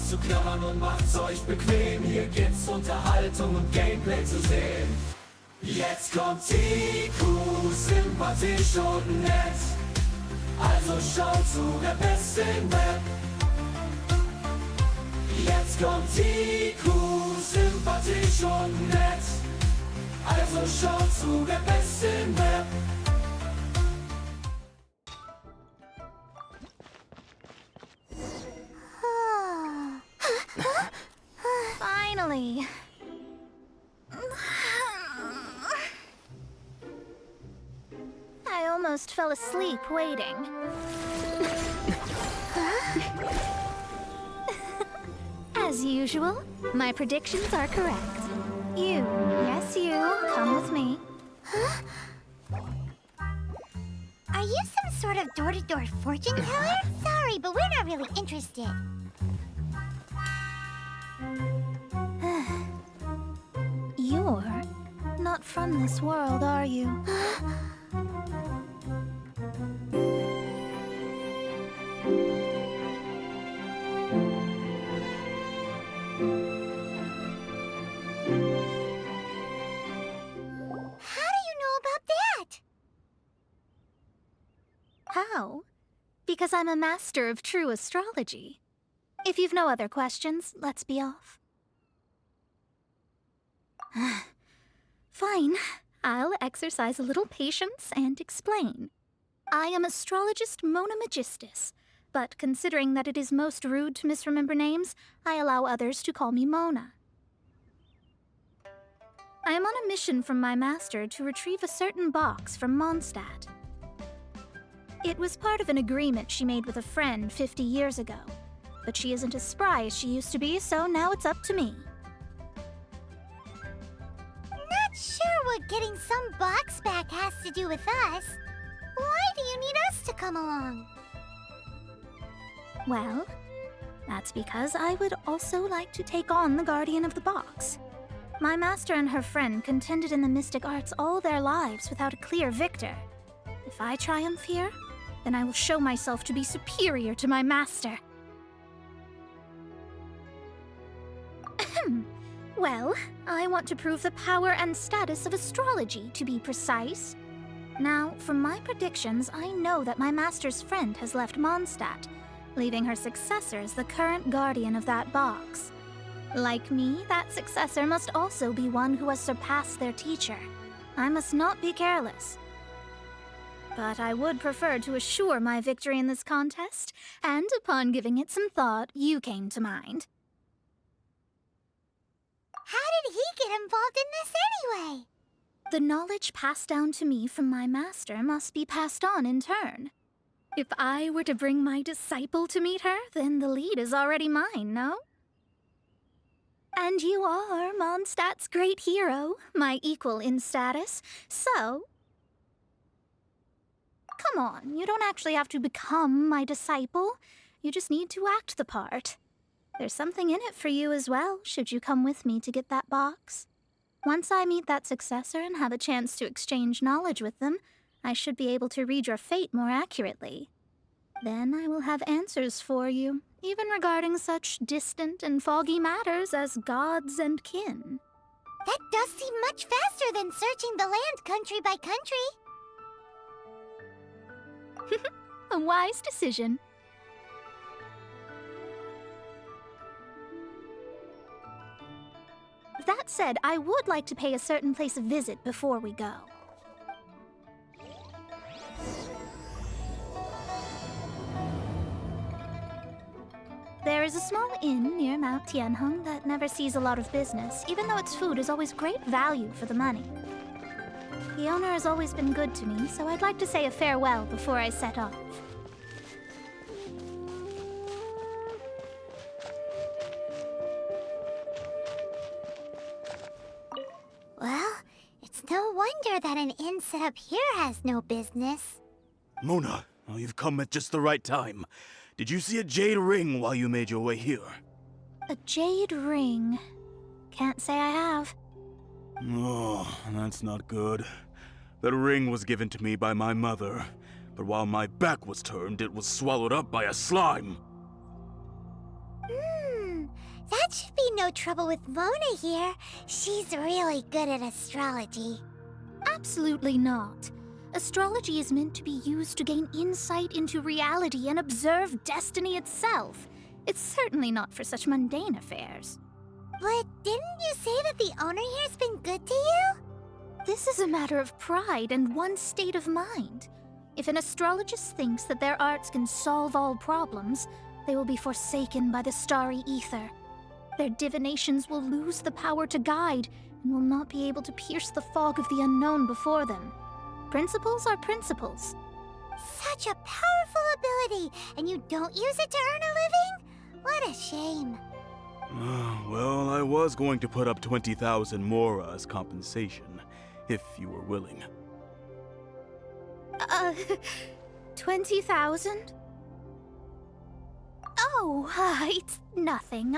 zu klammern und macht's euch bequem. Hier gibt's Unterhaltung und Gameplay zu sehen. Jetzt kommt TiKu, sympathisch und nett. Also schaut zu, der Beste im Web. Jetzt kommt TiKu, sympathisch und nett. Also schaut zu, der Beste im Web. Finally. I almost fell asleep waiting. As usual, my predictions are correct. You, yes you, come with me. Are you some sort of door-to-door fortune teller? Sorry, but we're not really interested. You're not from this world, are you? How? Because I'm a master of true astrology. If you've no other questions, let's be off. Fine. I'll exercise a little patience and explain. I am astrologist Mona Magistus, but considering that it is most rude to misremember names, I allow others to call me Mona. I am on a mission from my master to retrieve a certain box from Mondstadt. It was part of an agreement she made with a friend 50 years ago. But she isn't as spry as she used to be, so now it's up to me. Not sure what getting some box back has to do with us. Why do you need us to come along? Well, that's because I would also like to take on the Guardian of the Box. My master and her friend contended in the mystic arts all their lives without a clear victor. If I triumph here, then I will show myself to be superior to my master. Well, I want to prove the power and status of astrology, to be precise. Now, from my predictions, I know that my master's friend has left Mondstadt, leaving her successor as the current guardian of that box. Like me, that successor must also be one who has surpassed their teacher. I must not be careless. But I would prefer to assure my victory in this contest, and upon giving it some thought, you came to mind. How did he get involved in this anyway? The knowledge passed down to me from my master must be passed on in turn. If I were to bring my disciple to meet her, then the lead is already mine, no? And you are Mondstadt's great hero, my equal in status, so... Come on, you don't actually have to become my disciple. You just need to act the part. There's something in it for you as well, should you come with me to get that box. Once I meet that successor and have a chance to exchange knowledge with them, I should be able to read your fate more accurately. Then I will have answers for you, even regarding such distant and foggy matters as gods and kin. That does seem much faster than searching the land country by country. A wise decision. That said, I would like to pay a certain place a visit before we go. There is a small inn near Mount Tianheng that never sees a lot of business, even though its food is always great value for the money. The owner has always been good to me, so I'd like to say a farewell before I set off. Well, it's no wonder that an inn set up here has no business. Mona, oh, you've come at just the right time. Did you see a jade ring while you made your way here? A jade ring? Can't say I have. Oh, that's not good. That ring was given to me by my mother, but while my back was turned, it was swallowed up by a slime. that should be no trouble with Mona here. She's really good at astrology. Absolutely not. Astrology is meant to be used to gain insight into reality and observe destiny itself. It's certainly not for such mundane affairs. But didn't you say that the owner here's been good to you? This is a matter of pride and one's state of mind. If an astrologist thinks that their arts can solve all problems, they will be forsaken by the starry ether. Their divinations will lose the power to guide and will not be able to pierce the fog of the unknown before them. Principles are principles. Such a powerful ability, and you don't use it to earn a living? What a shame. Well, I was going to put up 20,000 mora as compensation, if you were willing. 20,000? Oh, it's nothing.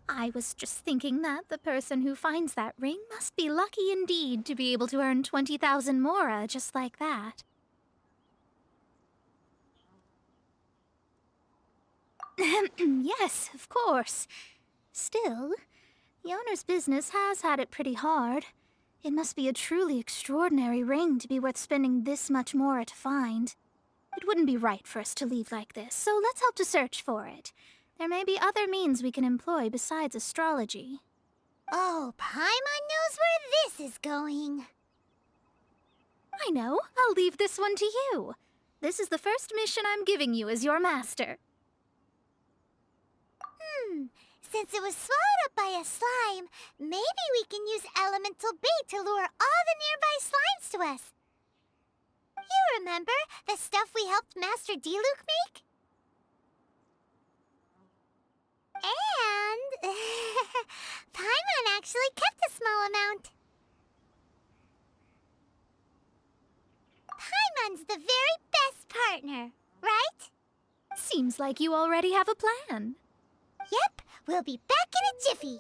I was just thinking that the person who finds that ring must be lucky indeed to be able to earn 20,000 mora just like that. Yes, of course. Still, the owner's business has had it pretty hard. It must be a truly extraordinary ring to be worth spending this much mora to find. It wouldn't be right for us to leave like this, so let's help to search for it. There may be other means we can employ besides astrology. Oh, Paimon knows where this is going. I know. I'll leave this one to you. This is the first mission I'm giving you as your master. Since it was swallowed up by a slime, maybe we can use elemental bait to lure all the nearby slimes to us. You remember the stuff we helped Master D-Luke make? And Paimon actually kept a small amount. Paimon's the very best partner, right? Seems like you already have a plan. Yep, we'll be back in a jiffy.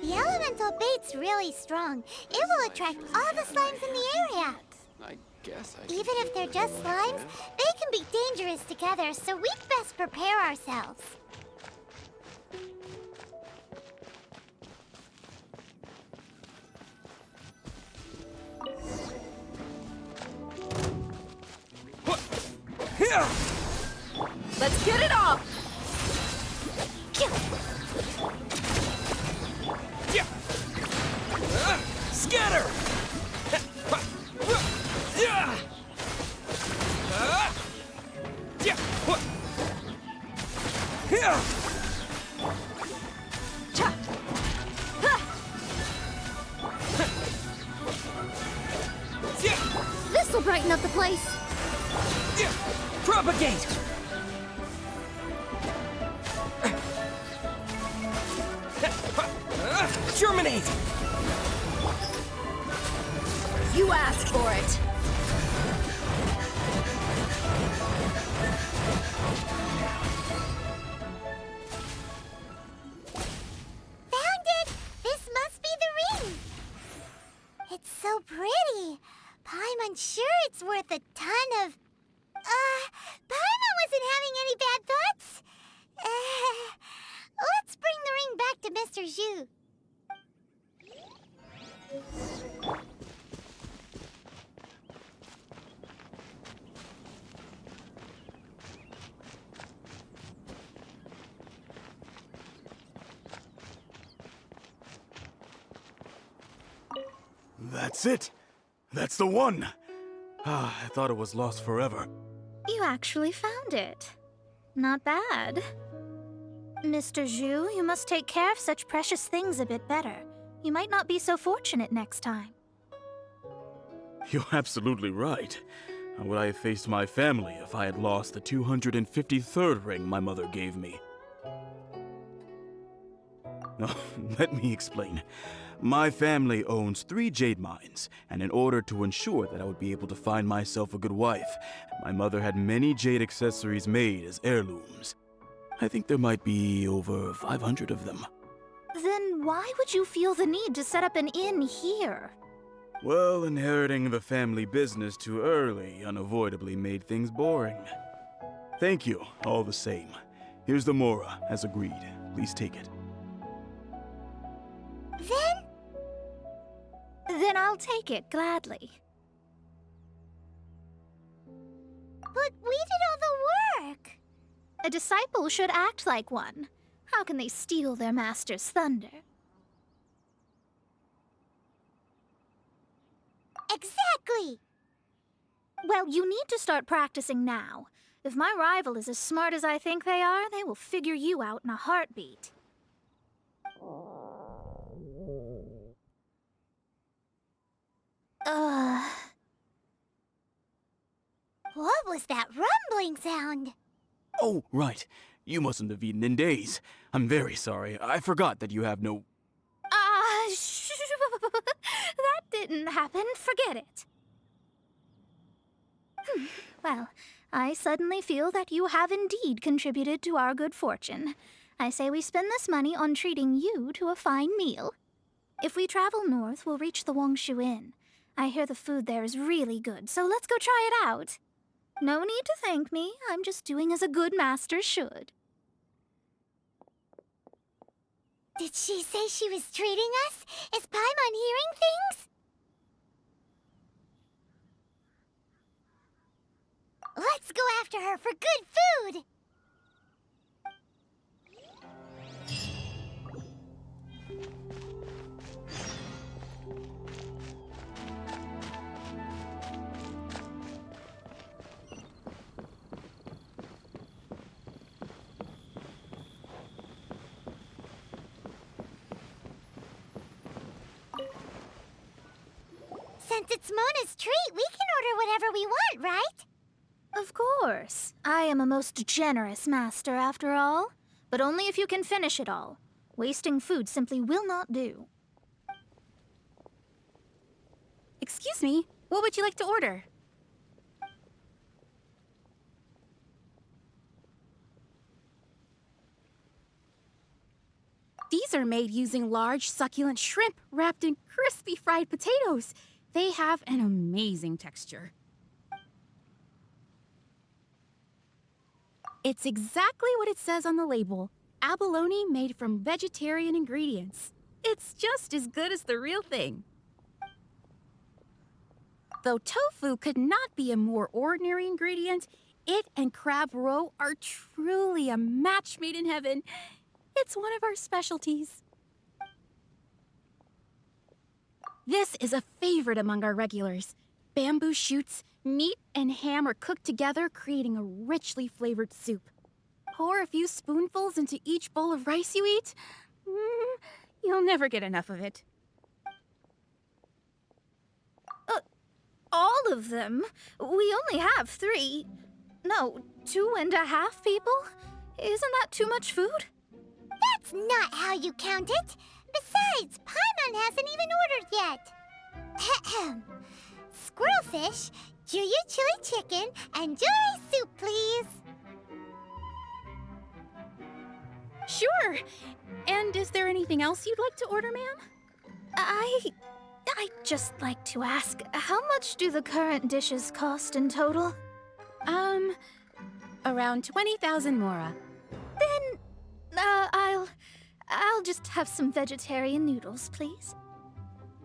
The elemental bait's really strong. It will attract all the slimes in the area. I guess I Even if they're just slimes, they can be dangerous together, so we'd best prepare ourselves. Let's get it off! Scatter! This'll brighten up the place. Propagate! Germinate! You asked for it. Found it! This must be the ring! It's so pretty. Paimon's sure it's worth a ton of... Paimon wasn't having any bad thoughts? Let's bring the ring back to Mr. Zhu. That's it! That's the one! I thought it was lost forever. You actually found it. Not bad. Mr. Zhu, you must take care of such precious things a bit better. You might not be so fortunate next time. You're absolutely right. How would I have faced my family if I had lost the 253rd ring my mother gave me? Oh, let me explain. My family owns 3 jade mines, and in order to ensure that I would be able to find myself a good wife, my mother had many jade accessories made as heirlooms. I think there might be over 500 of them. Then why would you feel the need to set up an inn here? Well, inheriting the family business too early unavoidably made things boring. Thank you, all the same. Here's the mora, as agreed. Please take it. Then I'll take it gladly. But we did all the work. A disciple should act like one. How can they steal their master's thunder? Exactly. Well, you need to start practicing now. If my rival is as smart as I think they are, they will figure you out in a heartbeat. What was that rumbling sound? Oh, right. You mustn't have eaten in days. I'm very sorry. I forgot that you have no... That didn't happen. Forget it. Well, I suddenly feel that you have indeed contributed to our good fortune. I say we spend this money on treating you to a fine meal. If we travel north, we'll reach the Wongshu Inn. I hear the food there is really good, so let's go try it out. No need to thank me. I'm just doing as a good master should. Did she say she was treating us? Is Paimon hearing things? Let's go after her for good food! Since it's Mona's treat, we can order whatever we want, right? Of course. I am a most generous master, after all. But only if you can finish it all. Wasting food simply will not do. Excuse me, what would you like to order? These are made using large, succulent shrimp wrapped in crispy fried potatoes. They have an amazing texture. It's exactly what it says on the label. Abalone made from vegetarian ingredients. It's just as good as the real thing. Though tofu could not be a more ordinary ingredient, it and crab roe are truly a match made in heaven. It's one of our specialties. This is a favorite among our regulars. Bamboo shoots, meat, and ham are cooked together, creating a richly flavored soup. Pour a few spoonfuls into each bowl of rice you eat. You'll never get enough of it. All of them? We only have 3. No, 2.5 people? Isn't that too much food? That's not how you count it. Besides, Paimon hasn't even ordered yet. Ahem. Squirrelfish, Juyu chili chicken, and Juri soup, please. Sure. And is there anything else you'd like to order, ma'am? I'd just like to ask, how much do the current dishes cost in total? Around 20,000 mora. Then, I'll just have some vegetarian noodles, please.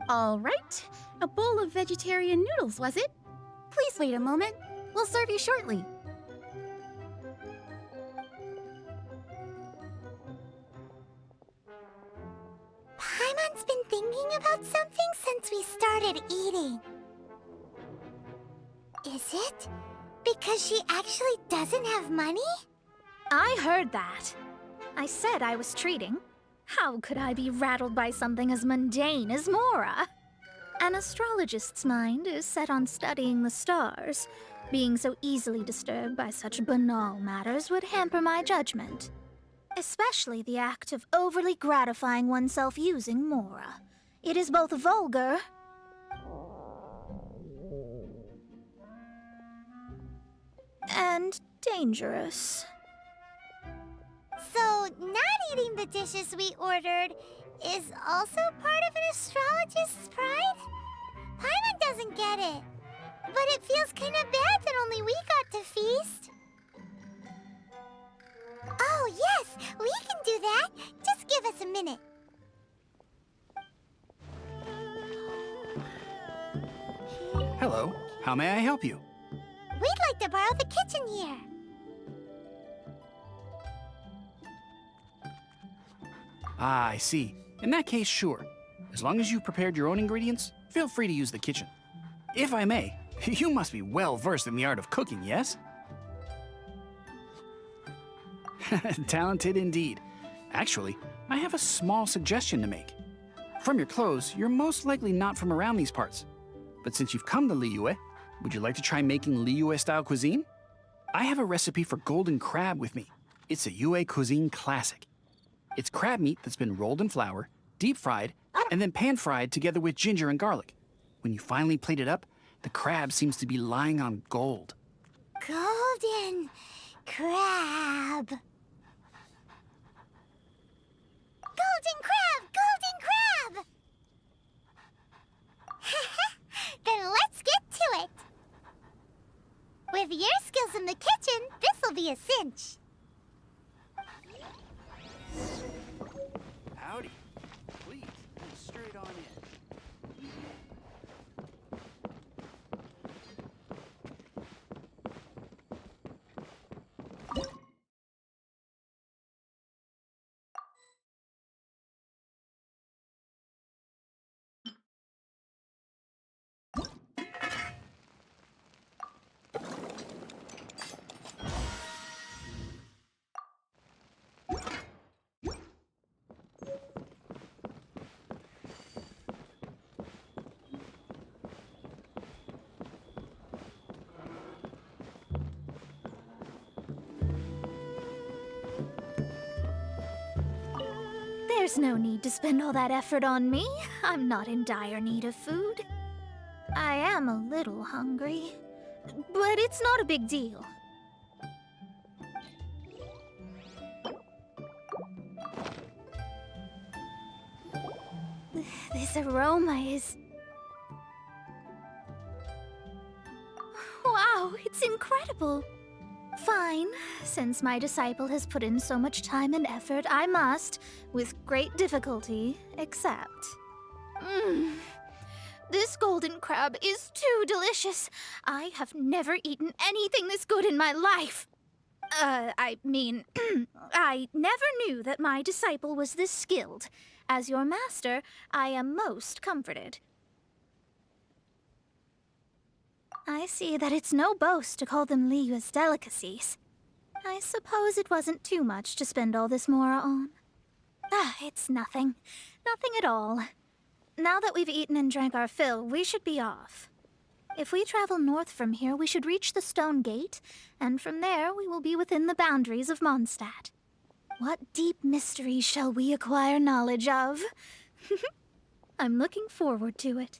All right. A bowl of vegetarian noodles, was it? Please wait a moment. We'll serve you shortly. Paimon's been thinking about something since we started eating. Is it because she actually doesn't have money? I heard that. I said I was treating. How could I be rattled by something as mundane as Mora? An astrologist's mind is set on studying the stars. Being so easily disturbed by such banal matters would hamper my judgment. Especially the act of overly gratifying oneself using Mora. It is both vulgar and dangerous. So, not eating the dishes we ordered is also part of an astrologist's pride? Paimon doesn't get it. But it feels kind of bad that only we got to feast. do that. Just give us a minute. Hello, how may I help you? We'd like to borrow the kitchen here. Ah, I see. In that case, sure. As long as you've prepared your own ingredients, feel free to use the kitchen. If I may, you must be well versed in the art of cooking, yes? Talented indeed. Actually, I have a small suggestion to make. From your clothes, you're most likely not from around these parts. But since you've come to Liyue, would you like to try making Liyue-style cuisine? I have a recipe for golden crab with me. It's a Yue cuisine classic. It's crab meat that's been rolled in flour, deep fried, and then pan-fried together with ginger and garlic. When you finally plate it up, the crab seems to be lying on gold. Golden crab. Golden crab! Golden crab! Then let's get to it. With your skills in the kitchen, this'll be a cinch. Howdy. Please, come straight on in. There's no need to spend all that effort on me. I'm not in dire need of food. I am a little hungry, but it's not a big deal. This aroma is... Wow, it's incredible. Fine. Since my disciple has put in so much time and effort, I must, with great difficulty, accept. This golden crab is too delicious. I have never eaten anything this good in my life. I mean, I never knew that my disciple was this skilled. As your master, I am most comforted. I see that it's no boast to call them Liyue's delicacies. I suppose it wasn't too much to spend all this mora on. It's nothing. Nothing at all. Now that we've eaten and drank our fill, we should be off. If we travel north from here, we should reach the Stone Gate, and from there we will be within the boundaries of Mondstadt. What deep mysteries shall we acquire knowledge of? I'm looking forward to it.